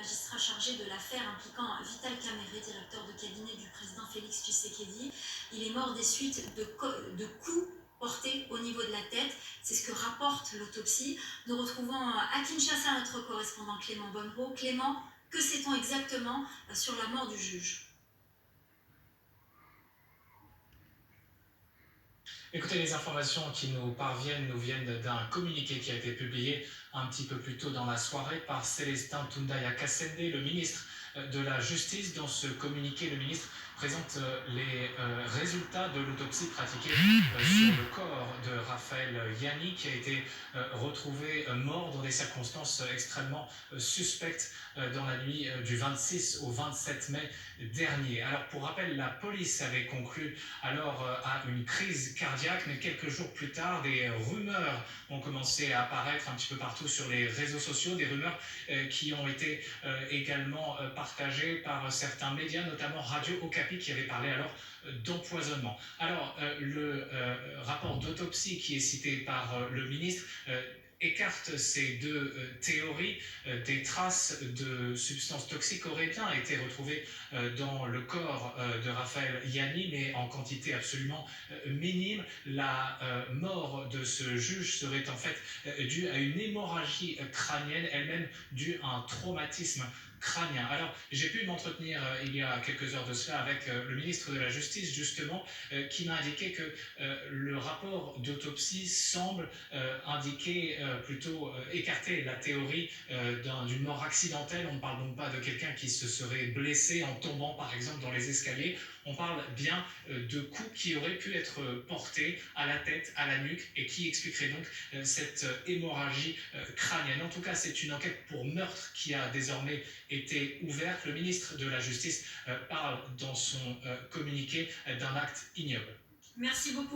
magistrat chargé de l'affaire impliquant Vital Kamerhe, directeur de cabinet du président Félix Tshisekedi. Il est mort des suites de coups portés au niveau de la tête. C'est ce que rapporte l'autopsie. Nous retrouvons à Kinshasa notre correspondant Clément Bonnereau. Clément, que sait-on exactement sur la mort du juge ? Écoutez, les informations qui nous parviennent nous viennent d'un communiqué qui a été publié un petit peu plus tôt dans la soirée par Célestin Toundaya Kassende, le ministre de la Justice. Dans ce communiqué, le ministre présente les résultats de l'autopsie pratiquée sur le corps de Raphaël Yanni, qui a été retrouvé mort dans des circonstances extrêmement suspectes dans la nuit du 26 au 27 mai dernier. Alors, pour rappel, la police avait conclu alors à une crise cardiaque, mais quelques jours plus tard, des rumeurs ont commencé à apparaître un petit peu partout sur les réseaux sociaux, des rumeurs qui ont été également partagées par certains médias, notamment Radio Okapi, qui avait parlé alors d'empoisonnement. Alors, le rapport d'autopsie qui est cité par le ministre écarte ces deux théories. Des traces de substances toxiques auraient bien été retrouvées dans le corps de Raphaël Yanni, mais en quantité absolument minime. La mort de ce juge serait en fait due à une hémorragie crânienne, elle-même due à un traumatisme crânien. Alors, j'ai pu m'entretenir il y a quelques heures de cela avec le ministre de la Justice, justement, qui m'a indiqué que le rapport d'autopsie semble indiquer, plutôt écarter la théorie d'une mort accidentelle. On ne parle donc pas de quelqu'un qui se serait blessé en tombant, par exemple, dans les escaliers. On parle bien de coups qui auraient pu être portés à la tête, à la nuque, et qui expliqueraient donc cette hémorragie crânienne. En tout cas, c'est une enquête pour meurtre qui a désormais été ouverte. Le ministre de la Justice parle dans son communiqué d'un acte ignoble. Merci beaucoup.